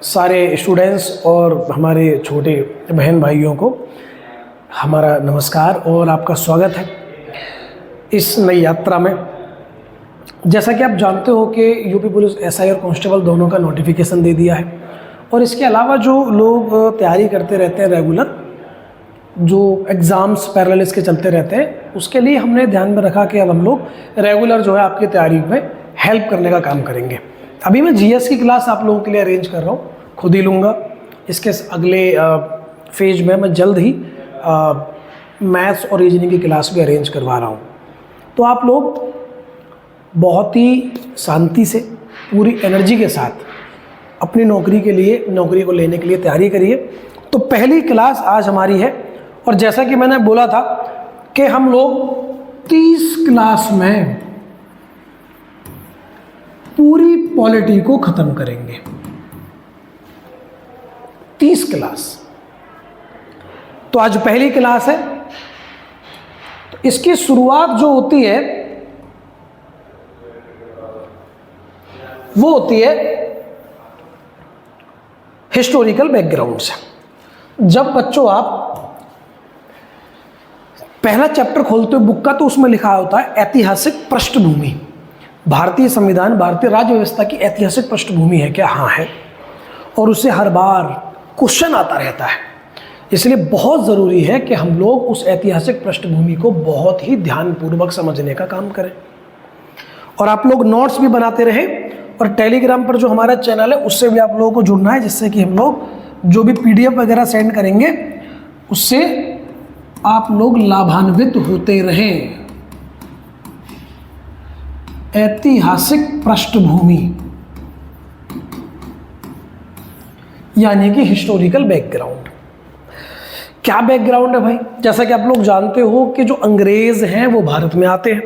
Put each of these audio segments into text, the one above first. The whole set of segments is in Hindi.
सारे स्टूडेंट्स और हमारे छोटे बहन भाइयों को हमारा नमस्कार और आपका स्वागत है इस नई यात्रा में। जैसा कि आप जानते हो कि यूपी पुलिस एसआई और कांस्टेबल दोनों का नोटिफिकेशन दे दिया है और इसके अलावा जो लोग तैयारी करते रहते हैं रेगुलर, जो एग्ज़ाम्स पैरेलल इसके चलते रहते हैं, उसके लिए हमने ध्यान में रखा कि अब हम लोग रेगुलर जो है आपकी तैयारी में हेल्प करने का काम करेंगे। अभी मैं जीएस की क्लास आप लोगों के लिए अरेंज कर रहा हूँ, खुद ही लूँगा। इसके अगले फेज में मैं जल्द ही मैथ्स और रीजनिंग की क्लास भी अरेंज करवा रहा हूँ। तो आप लोग बहुत ही शांति से, पूरी एनर्जी के साथ अपनी नौकरी को लेने के लिए तैयारी करिए। तो पहली क्लास आज हमारी है और जैसा कि मैंने बोला था कि हम लोग 30 क्लास में पूरी पॉलिटी को ख़त्म करेंगे। 30 क्लास। तो आज पहली क्लास है। तो इसकी शुरुआत जो होती है वो होती है हिस्टोरिकल बैकग्राउंड से। जब बच्चों आप पहला चैप्टर खोलते हो बुक का तो उसमें लिखा होता है ऐतिहासिक पृष्ठभूमि। भारतीय संविधान, भारतीय राज्य व्यवस्था की ऐतिहासिक पृष्ठभूमि है क्या? हाँ है। और उससे हर बार क्वेश्चन आता रहता है, इसलिए बहुत ज़रूरी है कि हम लोग उस ऐतिहासिक पृष्ठभूमि को बहुत ही ध्यानपूर्वक समझने का काम करें। और आप लोग नोट्स भी बनाते रहें और टेलीग्राम पर जो हमारा चैनल है उससे भी आप लोगों को जुड़ना है, जिससे कि हम लोग जो भी पीडीएफ वगैरह सेंड करेंगे उससे आप लोग लाभान्वित होते रहें। ऐतिहासिक पृष्ठभूमि यानी कि हिस्टोरिकल बैकग्राउंड। क्या बैकग्राउंड है भाई? जैसा कि आप लोग जानते हो कि जो अंग्रेज हैं वो भारत में आते हैं।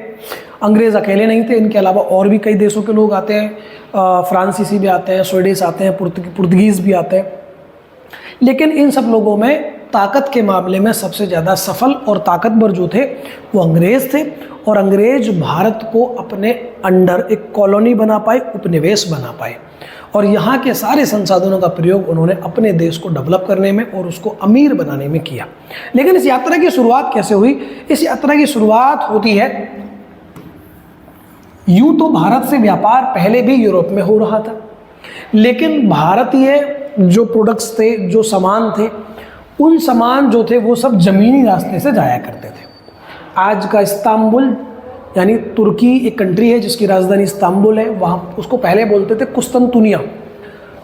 अंग्रेज अकेले नहीं थे, इनके अलावा और भी कई देशों के लोग आते हैं। फ्रांसीसी भी आते हैं, स्वीडिश आते हैं, पुर्तगीज़ भी आते हैं। लेकिन इन सब लोगों में ताकत के मामले में सबसे ज़्यादा सफल और ताकतवर जो थे वो अंग्रेज़ थे। और अंग्रेज भारत को अपने अंडर एक कॉलोनी बना पाए, उपनिवेश बना पाए और यहाँ के सारे संसाधनों का प्रयोग उन्होंने अपने देश को डेवलप करने में और उसको अमीर बनाने में किया। लेकिन इस यात्रा की शुरुआत कैसे हुई? इस यात्रा की शुरुआत होती है, यूँ तो भारत से व्यापार पहले भी यूरोप में हो रहा था, लेकिन भारतीय जो प्रोडक्ट्स थे, जो सामान थे, उन सामान जो थे वो सब ज़मीनी रास्ते से जाया करते थे। आज का इस्तांबुल यानी तुर्की एक कंट्री है जिसकी राजधानी इस्तांबुल है, वहाँ उसको पहले बोलते थे कुस्तुनतुनिया।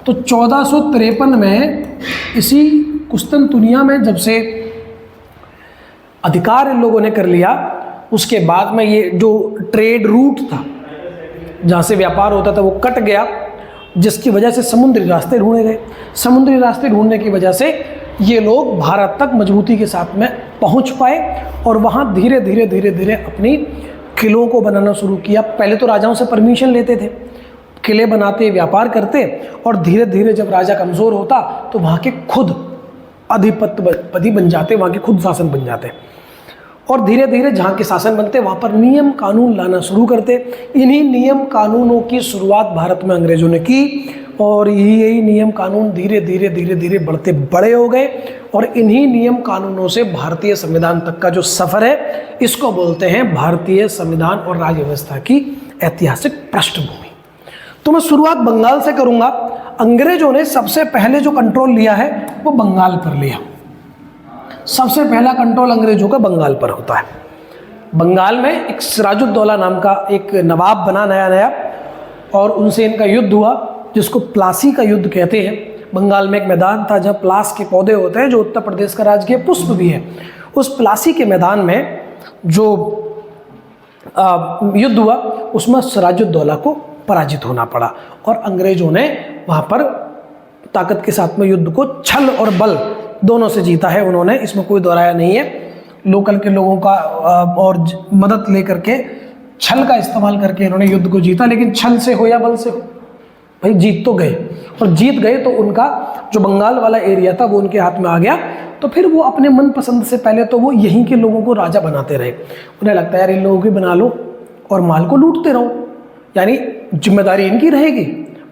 तो 1453 में इसी कुस्तुनतुनिया में जब से अधिकार इन लोगों ने कर लिया, उसके बाद में ये जो ट्रेड रूट था जहाँ से व्यापार होता था वो कट गया, जिसकी वजह से समुद्री रास्ते ढूंढे गए। समुद्री रास्ते ढूंढने की वजह से ये लोग भारत तक मजबूती के साथ में पहुंच पाए और वहाँ धीरे धीरे अपनी किलों को बनाना शुरू किया। पहले तो राजाओं से परमिशन लेते थे, किले बनाते, व्यापार करते और धीरे धीरे जब राजा कमज़ोर होता तो वहाँ के खुद अधिपति बन जाते, वहाँ के खुद शासन बन जाते और धीरे धीरे जहाँ के शासन बनते वहाँ पर नियम कानून लाना शुरू करते। इन्हीं नियम कानूनों की शुरुआत भारत में अंग्रेज़ों ने की और यही नियम कानून धीरे धीरे बढ़ते बड़े हो गए और इन्हीं नियम कानूनों से भारतीय संविधान तक का जो सफ़र है इसको बोलते हैं भारतीय संविधान और राज्य व्यवस्था की ऐतिहासिक पृष्ठभूमि। तो मैं शुरुआत बंगाल से करूँगा। अंग्रेज़ों ने सबसे पहले जो कंट्रोल लिया है वो बंगाल पर लिया। सबसे पहला कंट्रोल अंग्रेजों का बंगाल पर होता है। बंगाल में एक सिराजुद्दौला नाम का एक नवाब बना नया और उनसे इनका युद्ध हुआ, जिसको प्लासी का युद्ध कहते हैं। बंगाल में एक मैदान था जहाँ प्लास के पौधे होते हैं, जो उत्तर प्रदेश का राजकीय पुष्प भी है। उस प्लासी के मैदान में जो युद्ध हुआ उसमें सिराजुद्दौला को पराजित होना पड़ा और अंग्रेजों ने वहाँ पर ताकत के साथ में युद्ध को छल और बल दोनों से जीता है उन्होंने, इसमें कोई दोहराया नहीं है। लोकल के लोगों का और मदद लेकर के छल का इस्तेमाल करके इन्होंने युद्ध को जीता। लेकिन छल से हो या बल से हो, भाई जीत तो गए और जीत गए तो उनका जो बंगाल वाला एरिया था वो उनके हाथ में आ गया। तो फिर वो अपने मनपसंद से पहले तो वो यहीं के लोगों को राजा बनाते रहे। उन्हें लगता है यार इन लोगों की बना लो और माल को लूटते रहो, यानी जिम्मेदारी इनकी रहेगी,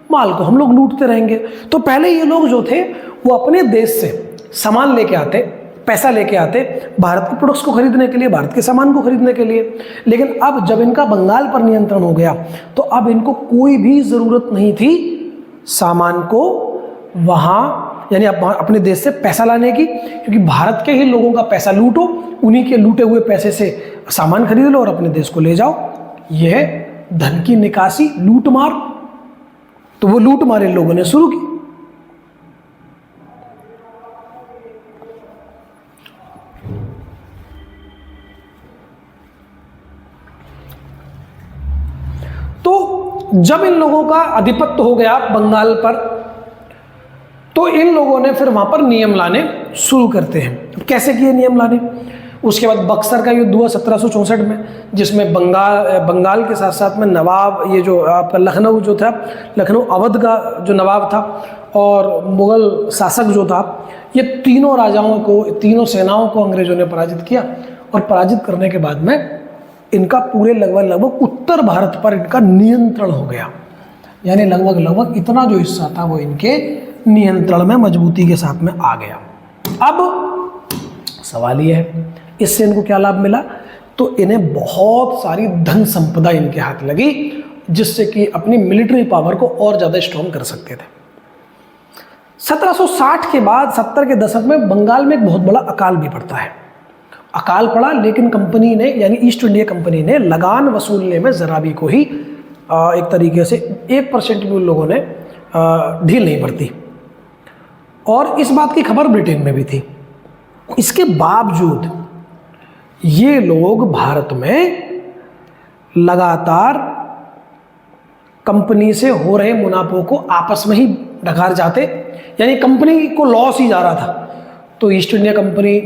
माल को हम लोग लूटते रहेंगे। तो पहले ये लोग जो थे वो अपने देश से सामान लेके आते, पैसा लेके आते भारत के प्रोडक्ट्स को खरीदने के लिए, भारत के सामान को खरीदने के लिए। लेकिन अब जब इनका बंगाल पर नियंत्रण हो गया तो अब इनको कोई भी ज़रूरत नहीं थी सामान को वहाँ, यानी अपने देश से पैसा लाने की, क्योंकि भारत के ही लोगों का पैसा लूटो, उन्हीं के लूटे हुए पैसे से सामान खरीद लो और अपने देश को ले जाओ। यह धन की निकासी, लूट मार। तो वो लूट मार इन लोगों ने शुरू की। तो जब इन लोगों का आधिपत्य हो गया बंगाल पर, तो इन लोगों ने फिर वहां पर नियम लाने शुरू करते हैं। कैसे किए नियम लाने? उसके बाद बक्सर का युद्ध हुआ 1764 में, जिसमें बंगाल के साथ साथ में नवाब, ये जो आपका लखनऊ जो था, लखनऊ अवध का जो नवाब था और मुगल शासक जो था, ये तीनों राजाओं को, तीनों सेनाओं को अंग्रेजों ने पराजित किया। और पराजित करने के बाद में इनका पूरे लगभग उत्तर भारत पर इनका नियंत्रण हो गया। यानी लगभग इतना जो हिस्सा था वो इनके नियंत्रण में मजबूती के साथ में आ गया। अब सवाल ये है, इससे इनको क्या लाभ मिला? तो इन्हें बहुत सारी धन संपदा इनके हाथ लगी, जिससे कि अपनी मिलिट्री पावर को और ज़्यादा स्ट्रॉन्ग कर सकते थे। 1760 के बाद 70 के दशक में बंगाल में एक बहुत बड़ा अकाल भी पड़ता है। अकाल पड़ा, लेकिन कंपनी ने, यानी ईस्ट इंडिया कंपनी ने लगान वसूलने में जरा भी को ही एक तरीके से 1% भी उन लोगों ने ढील नहीं बरती। और इस बात की खबर ब्रिटेन में भी थी। इसके बावजूद ये लोग भारत में लगातार कंपनी से हो रहे मुनाफों को आपस में ही ढकार जाते, यानी कंपनी को लॉस ही जा रहा था। तो ईस्ट इंडिया कंपनी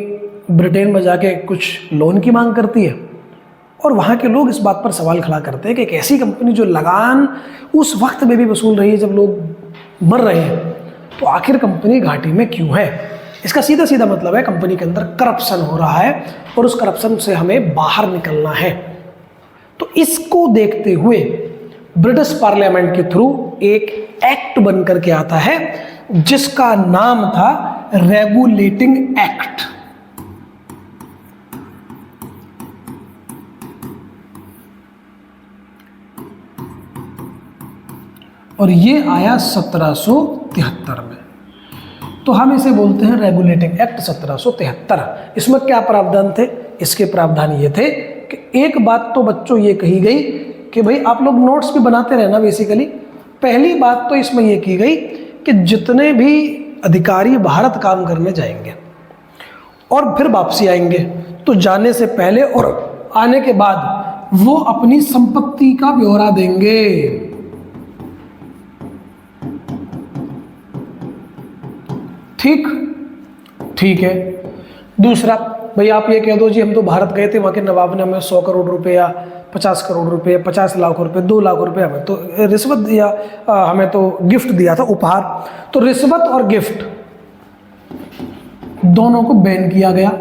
ब्रिटेन में जाके कुछ लोन की मांग करती है और वहाँ के लोग इस बात पर सवाल खड़ा करते हैं कि एक ऐसी कंपनी जो लगान उस वक्त में भी वसूल रही है जब लोग मर रहे हैं, तो आखिर कंपनी घाटी में क्यों है? इसका सीधा सीधा मतलब है कंपनी के अंदर करप्शन हो रहा है और उस करप्शन से हमें बाहर निकलना है। तो इसको देखते हुए ब्रिटिश पार्लियामेंट के थ्रू एक एक्ट बन करके आता है जिसका नाम था रेगुलेटिंग एक्ट। और ये आया 1773 में। तो हम इसे बोलते हैं रेगुलेटिंग एक्ट 1773। इसमें क्या प्रावधान थे? इसके प्रावधान ये थे कि एक बात तो बच्चों ये कही गई कि भाई आप लोग नोट्स भी बनाते रहना। बेसिकली पहली बात तो इसमें ये की गई कि जितने भी अधिकारी भारत काम करने जाएंगे और फिर वापसी आएंगे, तो जाने से पहले और आने के बाद वो अपनी संपत्ति का ब्यौरा देंगे। ठीक है। दूसरा, भाई आप ये कह दो जी हम तो भारत गए थे, वहाँ के नवाब ने हमें 100 करोड़ रुपए या 50 करोड़ रुपए, 50 लाख रुपए, 2 लाख रुपए हमें तो रिश्वत दिया, हमें तो गिफ्ट दिया था, उपहार। तो रिश्वत और गिफ्ट दोनों को बैन किया गया,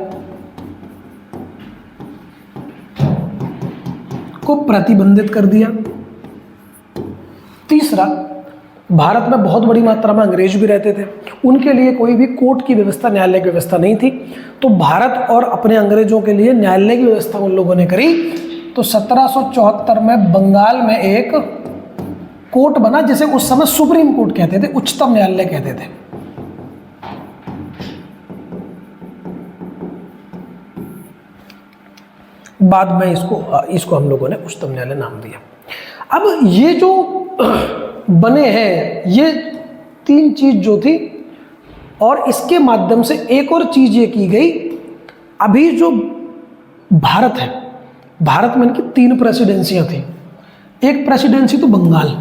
को प्रतिबंधित कर दिया। तीसरा, भारत में बहुत बड़ी मात्रा में अंग्रेज भी रहते थे, उनके लिए कोई भी कोर्ट की व्यवस्था, न्यायालय की व्यवस्था नहीं थी। तो भारत और अपने अंग्रेजों के लिए न्यायालय की व्यवस्था उन लोगों ने करी। तो 1774 में बंगाल में एक कोर्ट बना जिसे उस समय सुप्रीम कोर्ट कहते थे, उच्चतम न्यायालय कहते थे। बाद में इसको हम लोगों ने उच्चतम न्यायालय नाम दिया। अब ये जो बने हैं ये 3 चीज जो थी, और इसके माध्यम से एक और चीज ये की गई। अभी जो भारत है, भारत में इनकी 3 प्रेसिडेंसियां थी। एक प्रेसिडेंसी तो बंगाल,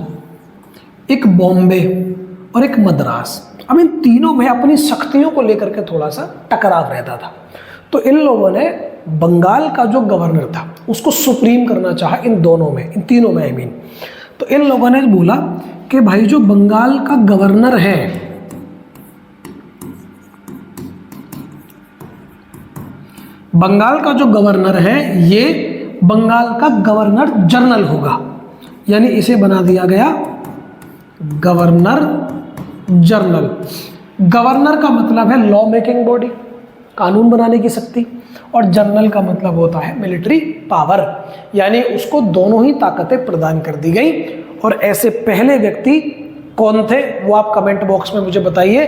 एक बॉम्बे और एक मद्रास। अब इन तीनों में अपनी शक्तियों को लेकर के थोड़ा सा टकराव रहता था। तो इन लोगों ने बंगाल का जो गवर्नर था उसको सुप्रीम करना चाहा, इन दोनों में, इन तीनों में आई मीन। तो इन लोगों ने बोला कि भाई जो बंगाल का गवर्नर है, बंगाल का जो गवर्नर है ये बंगाल का गवर्नर जनरल होगा, यानी इसे बना दिया गया गवर्नर जनरल। गवर्नर का मतलब है लॉ मेकिंग बॉडी, कानून बनाने की शक्ति, और जनरल का मतलब होता है मिलिट्री पावर, यानी उसको दोनों ही ताकतें प्रदान कर दी गई। और ऐसे पहले व्यक्ति कौन थे वो आप कमेंट बॉक्स में मुझे बताइए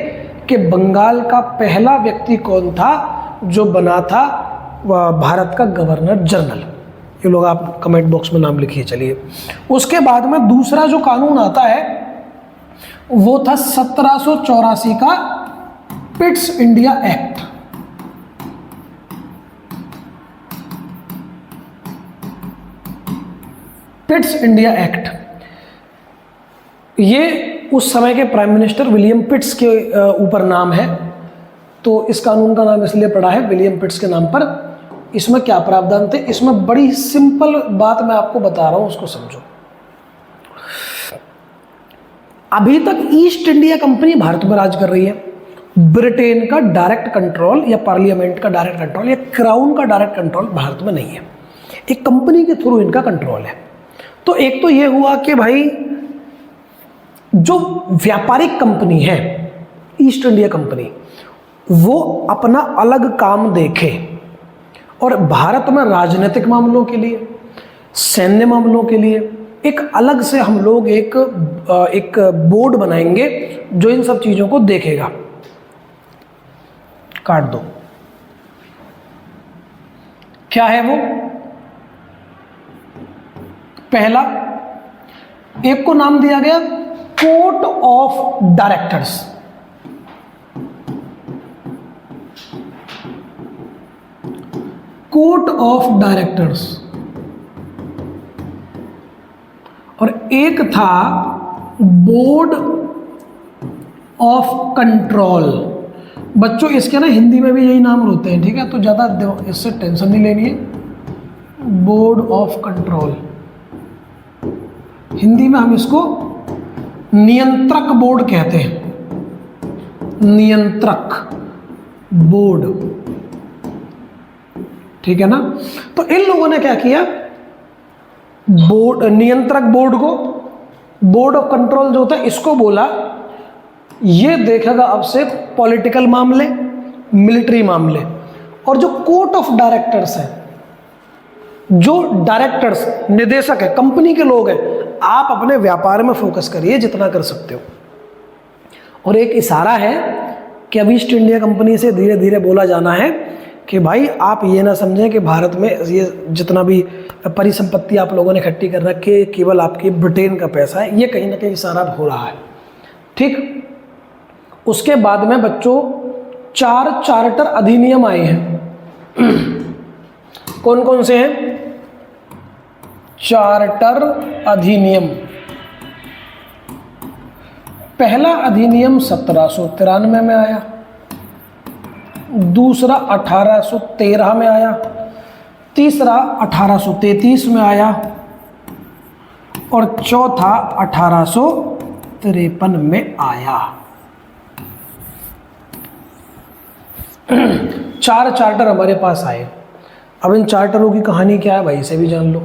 कि बंगाल का पहला व्यक्ति कौन था जो बना था भारत का गवर्नर जनरल। ये लोग आप कमेंट बॉक्स में नाम लिखिए। चलिए, उसके बाद में दूसरा जो कानून आता है वो था 1784 का Pitt's India act. Pitt's India act, ये उस समय के प्राइम मिनिस्टर विलियम पिट्स के ऊपर नाम है, तो इस कानून का नाम इसलिए पड़ा है विलियम पिट्स के नाम पर। इसमें क्या प्रावधान थे, इसमें बड़ी सिंपल बात मैं आपको बता रहा हूं, उसको समझो। अभी तक ईस्ट इंडिया कंपनी भारत में राज कर रही है। ब्रिटेन का डायरेक्ट कंट्रोल या पार्लियामेंट का डायरेक्ट कंट्रोल या क्राउन का डायरेक्ट कंट्रोल भारत में नहीं है, एक कंपनी के थ्रू इनका कंट्रोल है। तो एक तो ये हुआ कि भाई जो व्यापारिक कंपनी है ईस्ट इंडिया कंपनी, वो अपना अलग काम देखे और भारत में राजनीतिक मामलों के लिए, सैन्य मामलों के लिए एक अलग से हम लोग एक बोर्ड बनाएंगे जो इन सब चीज़ों को देखेगा। काट दो, क्या है वो? पहला, एक को नाम दिया गया court of directors. Court of directors, और एक था बोर्ड ऑफ कंट्रोल। बच्चों इसके ना हिंदी में भी यही नाम होते हैं, ठीक है, तो ज़्यादा इससे टेंशन नहीं लेनी है। बोर्ड ऑफ कंट्रोल, हिंदी में हम इसको नियंत्रक बोर्ड कहते हैं, नियंत्रक बोर्ड, ठीक है ना। तो इन लोगों ने क्या किया, बोर्ड, नियंत्रक बोर्ड को, बोर्ड ऑफ कंट्रोल जो होता है इसको बोला ये देखेगा अब से पॉलिटिकल मामले, मिलिट्री मामले। और जो कोर्ट ऑफ डायरेक्टर्स है, जो डायरेक्टर्स निदेशक है, कंपनी के लोग हैं, आप अपने व्यापार में फोकस करिए जितना कर सकते हो। और एक इशारा है कि अब ईस्ट इंडिया कंपनी से धीरे धीरे बोला जाना है कि भाई आप ये ना समझें कि भारत में ये जितना भी परिसंपत्ति आप लोगों ने इकट्ठी कर रखी है केवल आपकी ब्रिटेन का पैसा है, ये कहीं ना कहीं इशारा हो रहा है, ठीक। उसके बाद में बच्चों 4 चार्टर अधिनियम आए हैं। कौन कौन से हैं? चार्टर अधिनियम। पहला अधिनियम 1793 में आया, दूसरा 1813 में आया, तीसरा 1833 में आया और चौथा 1853 में आया। 4 चार्टर हमारे पास आए। अब इन चार्टरों की कहानी क्या है भाई, इसे भी जान लो।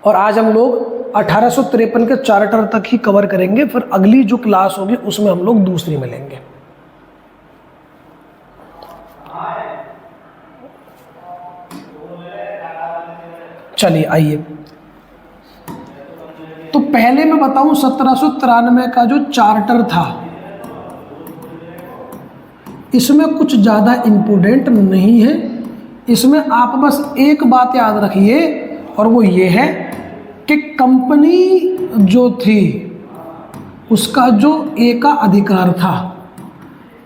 और आज हम लोग 1853 के चार्टर तक ही कवर करेंगे, फिर अगली जो क्लास होगी उसमें हम लोग दूसरी में लेंगे। चलिए आइए, तो पहले मैं बताऊं 1793 का जो चार्टर था, इसमें कुछ ज़्यादा इम्पोर्टेंट नहीं है। इसमें आप बस एक बात याद रखिए और वो ये है कि कंपनी जो थी उसका जो एका अधिकार था,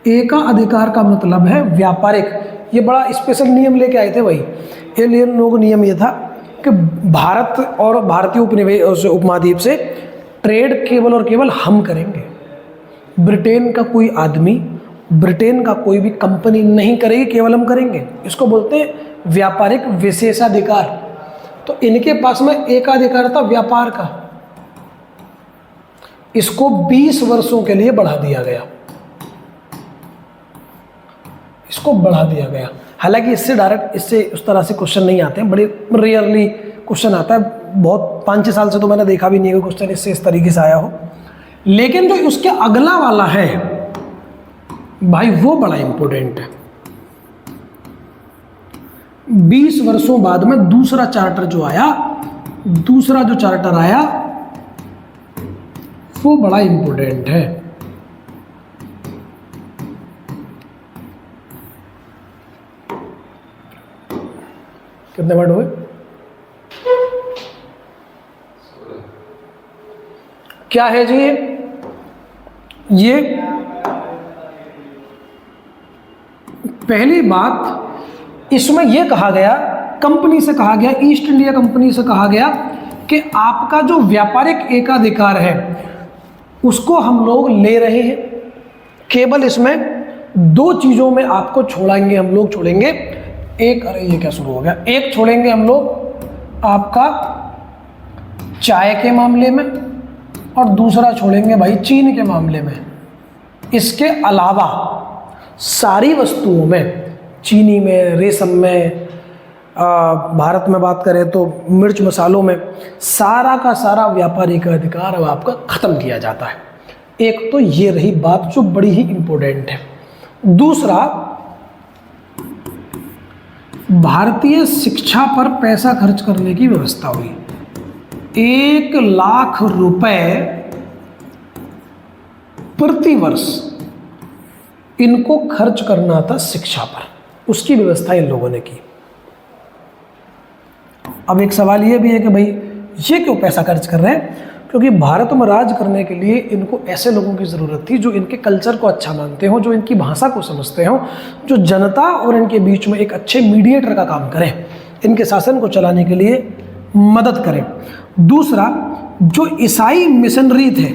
एका अधिकार का मतलब है व्यापारिक। ये बड़ा स्पेशल नियम लेके आए थे भाई। ये लोग नियम ये था कि भारत और भारतीय उपमहाद्वीप से ट्रेड केवल और केवल हम करेंगे। ब्रिटेन का कोई आदमी, ब्रिटेन का कोई भी कंपनी नहीं करेगी, केवल हम करेंगे। इसको बोलते हैं व्यापारिक विशेषाधिकार। तो इनके पास में एकाधिकार था व्यापार का, इसको 20 वर्षों के लिए बढ़ा दिया गया, इसको बढ़ा दिया गया। हालांकि इससे डायरेक्ट इससे उस तरह से क्वेश्चन नहीं आते हैं, बड़े रेयरली क्वेश्चन आता है, बहुत 5-6 साल से तो मैंने देखा भी नहीं है क्वेश्चन इससे इस तरीके से आया हो। लेकिन जो उसके अगला वाला है भाई वो बड़ा इंपॉर्टेंट है। 20 वर्षों बाद में दूसरा चार्टर जो आया, दूसरा जो चार्टर आया वो बड़ा इंपॉर्टेंट है। कितने वर्ड हुए? क्या है जी ये पहली बात इसमें यह कहा गया, कंपनी से कहा गया, ईस्ट इंडिया कंपनी से कहा गया कि आपका जो व्यापारिक एकाधिकार है उसको हम लोग ले रहे हैं, केवल इसमें 2 चीज़ों में आपको छोड़ेंगे, हम लोग छोड़ेंगे। एक, अरे ये क्या शुरू हो गया, एक छोड़ेंगे हम लोग आपका चाय के मामले में और दूसरा छोड़ेंगे भाई चीन के मामले में। इसके अलावा सारी वस्तुओं में, चीनी में, रेशम में, भारत में बात करें तो मिर्च मसालों में, सारा का सारा व्यापारिक अधिकार अब आपका ख़त्म किया जाता है। एक तो ये रही बात जो बड़ी ही इम्पोर्टेंट है। दूसरा, भारतीय शिक्षा पर पैसा खर्च करने की व्यवस्था हुई। 1 लाख रुपए प्रति वर्ष इनको खर्च करना था शिक्षा पर, उसकी व्यवस्था इन लोगों ने की। अब एक सवाल ये भी है कि भाई ये क्यों पैसा खर्च कर रहे हैं? क्योंकि भारत में राज करने के लिए इनको ऐसे लोगों की ज़रूरत थी जो इनके कल्चर को अच्छा मानते हो, जो इनकी भाषा को समझते हो, जो जनता और इनके बीच में एक अच्छे मीडिएटर का काम करें, इनके शासन को चलाने के लिए मदद करें। दूसरा, जो ईसाई मिशनरी थे,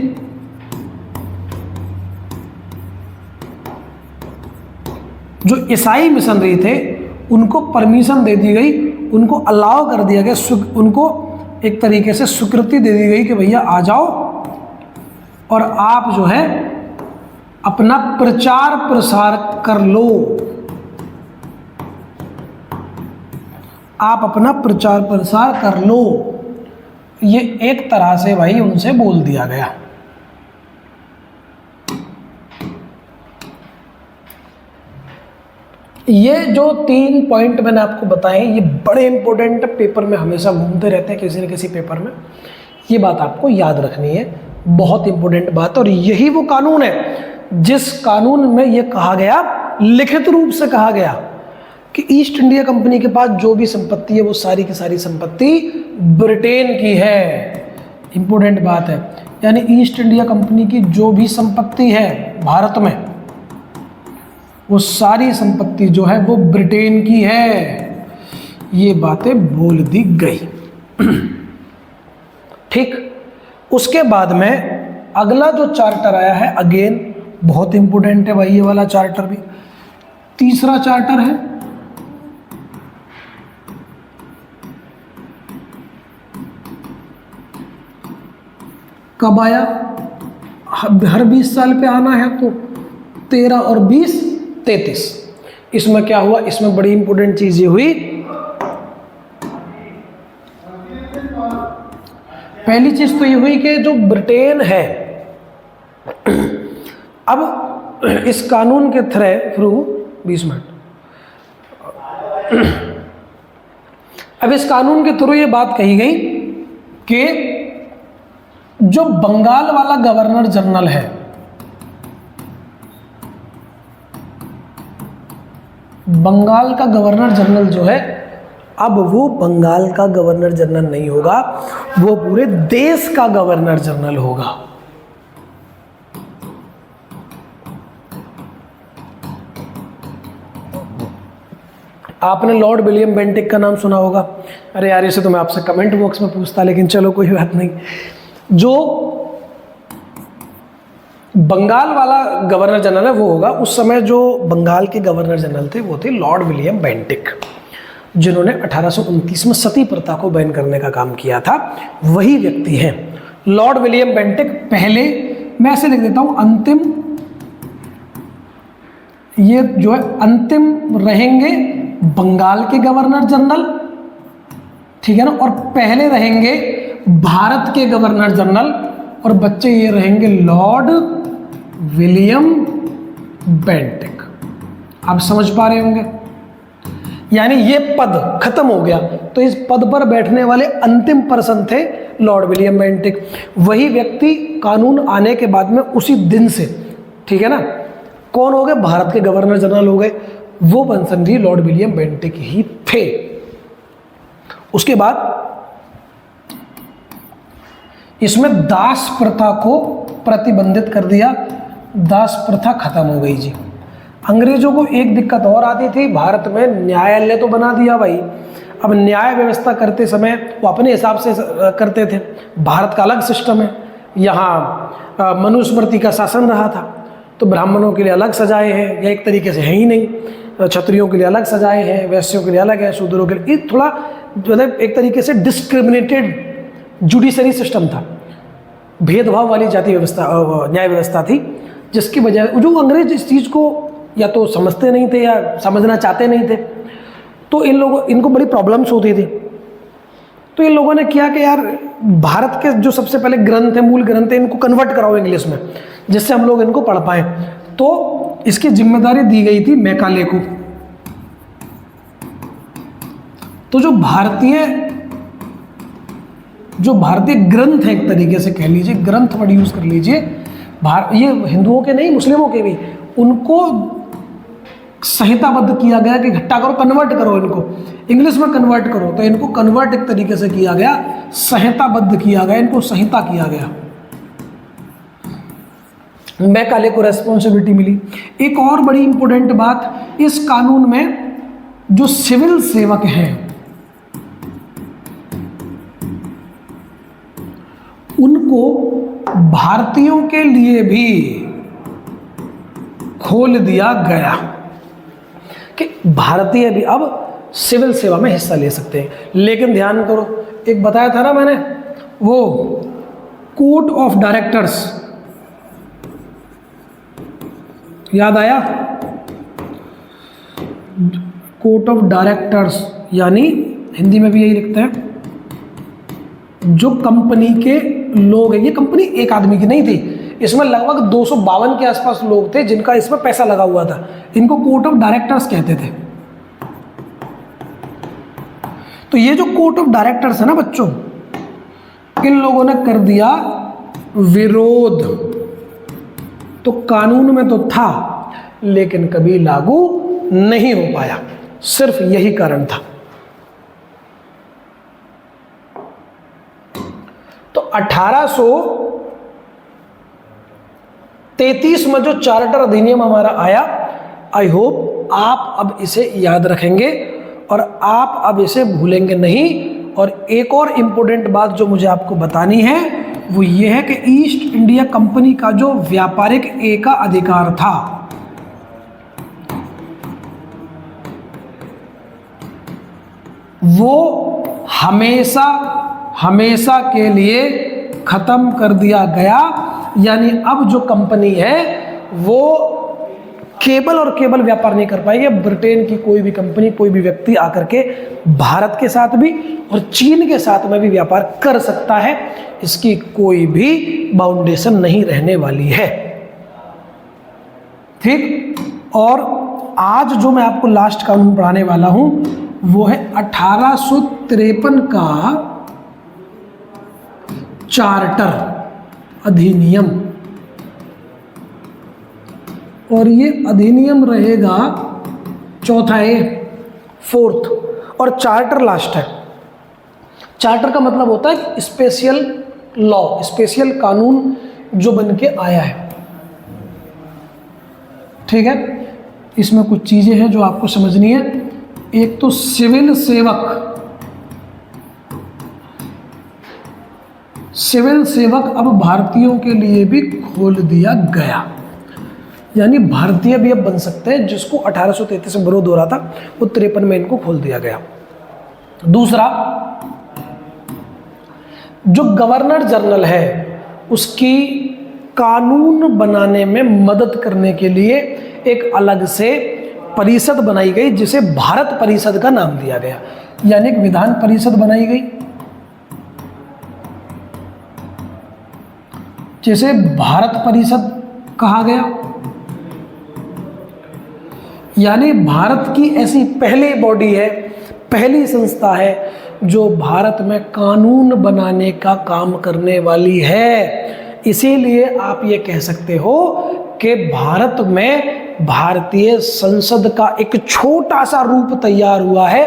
जो ईसाई मिशनरी थे उनको परमिशन दे दी गई, उनको अलाउ कर दिया गया, उनको एक तरीके से स्वीकृति दे दी गई कि भैया आ जाओ और आप जो है अपना प्रचार प्रसार कर लो, आप अपना प्रचार प्रसार कर लो। ये एक तरह से भाई उनसे बोल दिया गया। ये जो 3 पॉइंट मैंने आपको बताए ये बड़े इंपॉर्टेंट पेपर में हमेशा घूमते रहते हैं, किसी न किसी पेपर में। ये बात आपको याद रखनी है, बहुत इंपॉर्टेंट बात। और यही वो कानून है जिस कानून में ये कहा गया, लिखित रूप से कहा गया कि ईस्ट इंडिया कंपनी के पास जो भी संपत्ति है वो सारी की सारी संपत्ति ब्रिटेन की है। इंपॉर्टेंट बात है, यानी ईस्ट इंडिया कंपनी की जो भी संपत्ति है भारत में वो सारी संपत्ति जो है वो ब्रिटेन की है। ये बातें बोल दी गई। ठीक, उसके बाद में अगला जो चार्टर आया है, अगेन बहुत इंपॉर्टेंट है भाई ये वाला चार्टर भी। तीसरा चार्टर है कब आया? हर 20 साल पे आना है तो 13 और 20 33। इसमें क्या हुआ? इसमें बड़ी इंपॉर्टेंट चीज ये हुई, पहली चीज तो ये हुई कि जो ब्रिटेन है, अब इस कानून के थ्रू 20 मिनट, अब इस कानून के थ्रू ये बात कही गई कि जो बंगाल वाला गवर्नर जनरल है, बंगाल का गवर्नर जनरल जो है, अब वो बंगाल का गवर्नर जनरल नहीं होगा, वो पूरे देश का गवर्नर जनरल होगा। आपने लॉर्ड विलियम बेंटिक का नाम सुना होगा। अरे यार, इसे तो मैं आपसे कमेंट बॉक्स में पूछता, लेकिन चलो कोई बात नहीं। जो बंगाल वाला गवर्नर जनरल है वो होगा। उस समय जो बंगाल के गवर्नर जनरल थे वो थे लॉर्ड विलियम बेंटिक, जिन्होंने 1829 में सती प्रथा को बैन करने का काम किया था, वही व्यक्ति हैं लॉर्ड विलियम बेंटिक। पहले मैं ऐसे लिख देता हूं, अंतिम, ये जो है अंतिम रहेंगे बंगाल के गवर्नर जनरल, ठीक है ना। और पहले रहेंगे भारत के गवर्नर जनरल, और बच्चे ये रहेंगे लॉर्ड विलियम बेंटिक। आप समझ पा रहे होंगे, यानी ये पद खत्म हो गया, तो इस पद पर बैठने वाले अंतिम पर्सन थे लॉर्ड विलियम बेंटिक। वही व्यक्ति कानून आने के बाद में उसी दिन से, ठीक है ना, कौन हो गए, भारत के गवर्नर जनरल हो गए। वो पर्सन भी लॉर्ड विलियम बेंटिक ही थे। उसके बाद इसमें दास प्रथा को प्रतिबंधित कर दिया, दास प्रथा खत्म हो गई जी। अंग्रेजों को एक दिक्कत और आती थी, भारत में न्यायालय तो बना दिया भाई, अब न्याय व्यवस्था करते समय वो अपने हिसाब से करते थे। भारत का अलग सिस्टम है, यहाँ मनुस्मृति का शासन रहा था, तो ब्राह्मणों के लिए अलग सजाएं हैं, या एक तरीके से है ही नहीं, क्षत्रियों के लिए अलग सजाएं हैं, वैश्यों के लिए अलग है, शूद्रों के लिए, ये थोड़ा मतलब एक तरीके से डिस्क्रिमिनेटेड जुडिशरी सिस्टम था, भेदभाव वाली जाति व्यवस्था, न्याय व्यवस्था थी, जिसकी वजह जो अंग्रेज इस चीज़ को या तो समझते नहीं थे या समझना चाहते नहीं थे, तो इनको बड़ी प्रॉब्लम्स होती थी। तो इन लोगों ने किया कि यार भारत के जो सबसे पहले ग्रंथ है, मूल ग्रंथ है, इनको कन्वर्ट कराओ इंग्लिश में, जिससे हम लोग इनको पढ़ पाएँ। तो इसकी जिम्मेदारी दी गई थी मैकाले को। तो जो भारतीय ग्रंथ है, एक तरीके से कह लीजिए, ग्रंथ वर्ड यूज कर लीजिए, ये हिंदुओं के नहीं, मुस्लिमों के भी, उनको संहिताबद्ध किया गया कि इकट्ठा करो, कन्वर्ट करो, इनको इंग्लिश में कन्वर्ट करो। तो इनको कन्वर्ट एक तरीके से किया गया, संहिताबद्ध किया गया, इनको संहिता किया गया। मैकाले को रेस्पॉन्सिबिलिटी मिली। एक और बड़ी इंपॉर्टेंट बात, इस कानून में जो सिविल सेवक हैं उनको भारतीयों के लिए भी खोल दिया गया कि भारतीय भी अब सिविल सेवा में हिस्सा ले सकते हैं। लेकिन ध्यान करो, एक बताया था ना मैंने, वो कोर्ट ऑफ डायरेक्टर्स, याद आया? कोर्ट ऑफ डायरेक्टर्स यानी हिंदी में भी यही लिखते हैं, जो कंपनी के लोग हैं। ये कंपनी एक आदमी की नहीं थी, इसमें लगभग 252 के आसपास लोग थे जिनका इसमें पैसा लगा हुआ था। इनको कोर्ट ऑफ डायरेक्टर्स कहते थे। तो ये जो कोर्ट ऑफ डायरेक्टर्स है ना बच्चों, इन लोगों ने कर दिया विरोध। तो कानून में तो था लेकिन कभी लागू नहीं हो पाया, सिर्फ यही कारण था। तो 1833 में जो चार्टर अधिनियम हमारा आया, आई होप आप अब इसे याद रखेंगे और आप अब इसे भूलेंगे नहीं। और एक और इम्पोर्टेंट बात जो मुझे आपको बतानी है वो ये है कि ईस्ट इंडिया कंपनी का जो व्यापारिक एकाधिकार था, वो हमेशा के लिए खत्म कर दिया गया। यानी अब जो कंपनी है वो केवल और केवल व्यापार नहीं कर पाएगी। ब्रिटेन की कोई भी कंपनी, कोई भी व्यक्ति आकर के भारत के साथ भी और चीन के साथ में भी व्यापार कर सकता है, इसकी कोई भी बाउंडेशन नहीं रहने वाली है। ठीक, और आज जो मैं आपको लास्ट कानून पढ़ाने वाला हूं वो है 1853 का चार्टर अधिनियम। और ये अधिनियम रहेगा चौथा ए, फोर्थ, और चार्टर लास्ट है। चार्टर का मतलब होता है स्पेशल लॉ, स्पेशल कानून जो बन के आया है। ठीक है, इसमें कुछ चीजें हैं जो आपको समझनी है। एक तो सिविल सेवक अब भारतीयों के लिए भी खोल दिया गया, यानी भारतीय भी अब बन सकते हैं। जिसको 1833 में विरोध हो रहा था वो 53 में इनको खोल दिया गया। दूसरा, जो गवर्नर जनरल है उसकी कानून बनाने में मदद करने के लिए एक अलग से परिषद बनाई गई जिसे भारत परिषद का नाम दिया गया, यानी एक विधान परिषद बनाई गई जिसे भारत परिषद कहा गया। यानी भारत की ऐसी पहली बॉडी है, पहली संस्था है जो भारत में कानून बनाने का काम करने वाली है। इसीलिए आप ये कह सकते हो कि भारत में भारतीय संसद का एक छोटा सा रूप तैयार हुआ है।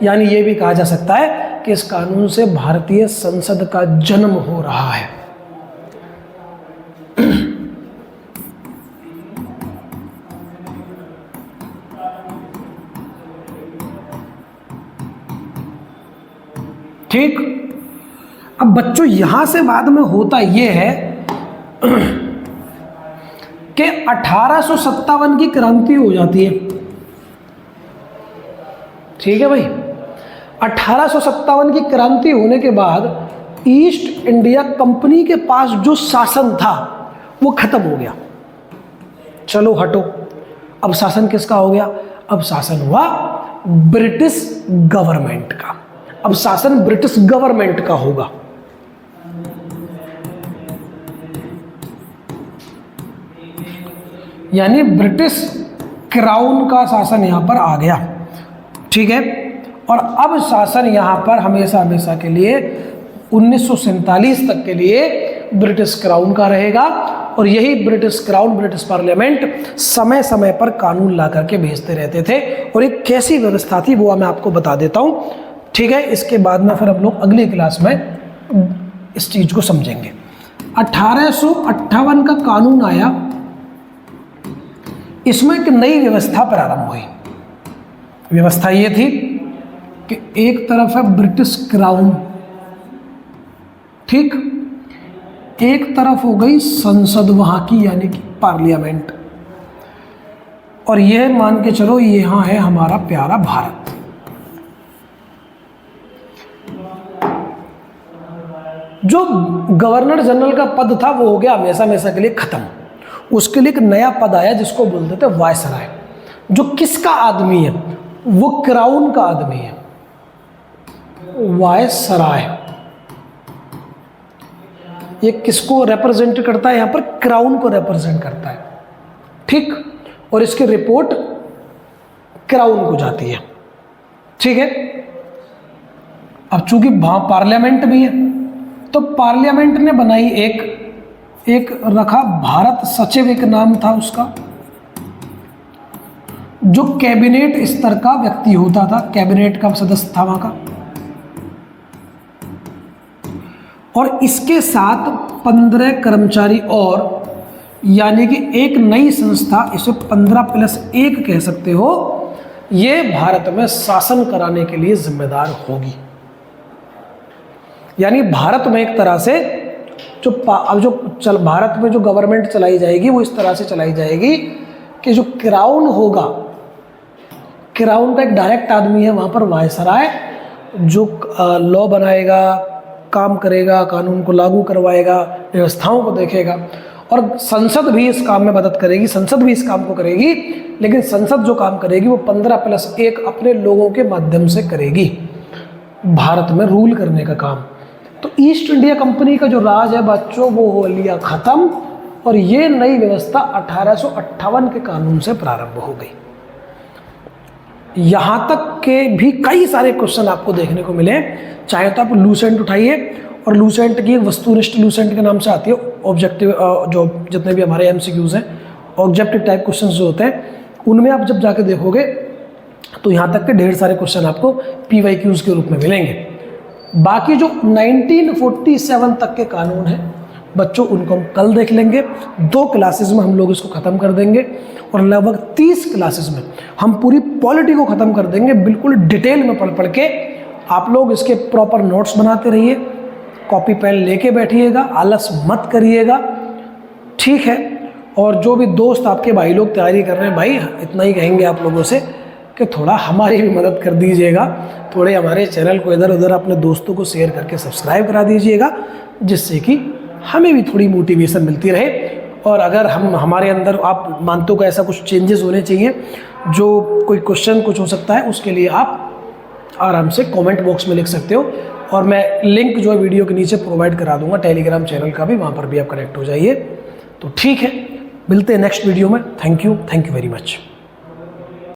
यानी ये भी कहा जा सकता है कि इस कानून से भारतीय संसद का जन्म हो रहा है। ठीक। अब बच्चों यहां से बाद में होता यह है कि 1857 की क्रांति हो जाती है। ठीक है भाई, 1857 की क्रांति होने के बाद ईस्ट इंडिया कंपनी के पास जो शासन था वो खत्म हो गया। चलो हटो, अब शासन किसका हो गया? अब शासन हुआ ब्रिटिश गवर्नमेंट का। अब शासन ब्रिटिश गवर्नमेंट का होगा। यानी ब्रिटिश क्राउन का शासन यहां पर आ गया। ठीक है, और अब शासन यहां पर हमेशा हमेशा के लिए 1947 तक के लिए ब्रिटिश क्राउन का रहेगा। और यही ब्रिटिश क्राउन, ब्रिटिश पार्लियामेंट समय समय पर कानून ला करके भेजते रहते थे। और एक कैसी व्यवस्था थी वो मैं आपको बता देता हूं। ठीक है, इसके बाद में फिर हम लोग अगली क्लास में इस चीज को समझेंगे। 1858 का कानून आया, इसमें एक नई व्यवस्था प्रारंभ हुई। व्यवस्था ये थी कि एक तरफ है ब्रिटिश क्राउन, ठीक, एक तरफ हो गई संसद वहां की यानी कि पार्लियामेंट, और यह मान के चलो यहां है हमारा प्यारा भारत। जो गवर्नर जनरल का पद था वो हो गया हमेशा हमेशा के लिए खत्म। उसके लिए एक नया पद आया जिसको बोलते थे वायसराय, जो किसका आदमी है? वो क्राउन का आदमी है। वायसराय ये किसको रिप्रेजेंट करता है? यहां पर क्राउन को रिप्रेजेंट करता है। ठीक, और इसकी रिपोर्ट क्राउन को जाती है। ठीक है, अब चूंकि वहां पार्लियामेंट भी है तो पार्लियामेंट ने बनाई एक रखा भारत सचिव, एक नाम था उसका, जो कैबिनेट स्तर का व्यक्ति होता था, कैबिनेट का सदस्य था वहां का। और इसके साथ 15 कर्मचारी और, यानी कि एक नई संस्था, इसे 15+1 कह सकते हो, ये भारत में शासन कराने के लिए जिम्मेदार होगी। यानी भारत में एक तरह से भारत में जो गवर्नमेंट चलाई जाएगी वो इस तरह से चलाई जाएगी कि जो क्राउन होगा, क्राउन का एक डायरेक्ट आदमी है वहाँ पर वायसराय, जो लॉ बनाएगा, काम करेगा, कानून को लागू करवाएगा, व्यवस्थाओं को देखेगा। और संसद भी इस काम में मदद करेगी, संसद भी इस काम को करेगी, लेकिन संसद जो काम करेगी वो 15+1 अपने लोगों के माध्यम से करेगी, भारत में रूल करने का काम। तो ईस्ट इंडिया कंपनी का जो राज है बच्चों वो हो लिया खत्म, और ये नई व्यवस्था 1858 के कानून से प्रारंभ हो गई। यहां तक के भी कई सारे क्वेश्चन आपको देखने को मिले। चाहे तो आप लूसेंट उठाइए, और लूसेंट की वस्तुनिष्ठ लूसेंट के नाम से आती है, ऑब्जेक्टिव जो जितने भी हमारे MCQs हैं, ऑब्जेक्टिव टाइप क्वेश्चन जो होते हैं, उनमें आप जब जाके देखोगे तो यहाँ तक के ढेर सारे क्वेश्चन आपको PYQs के रूप में मिलेंगे। बाकी जो 1947 तक के कानून हैं बच्चों, उनको हम कल देख लेंगे। 2 क्लासेस में हम लोग इसको ख़त्म कर देंगे, और लगभग 30 क्लासेस में हम पूरी पॉलिटी को ख़त्म कर देंगे, बिल्कुल डिटेल में पढ़ के। आप लोग इसके प्रॉपर नोट्स बनाते रहिए, कॉपी पेन लेके बैठिएगा, आलस मत करिएगा, ठीक है। और जो भी दोस्त आपके भाई लोग तैयारी कर रहे हैं, भाई इतना ही कहेंगे आप लोगों से कि थोड़ा हमारी भी मदद कर दीजिएगा, थोड़े हमारे चैनल को इधर उधर अपने दोस्तों को शेयर करके सब्सक्राइब करा दीजिएगा, जिससे कि हमें भी थोड़ी मोटिवेशन मिलती रहे। और अगर हमारे अंदर आप मानते हो कि ऐसा कुछ चेंजेस होने चाहिए जो कोई क्वेश्चन कुछ हो सकता है उसके लिए आप आराम से कमेंट बॉक्स में लिख सकते हो, और मैं लिंक जो है वीडियो के नीचे प्रोवाइड करा दूंगा टेलीग्राम चैनल का भी, वहाँ पर भी आप कनेक्ट हो जाइए। तो ठीक है, मिलते हैं नेक्स्ट वीडियो में। Thank you very much.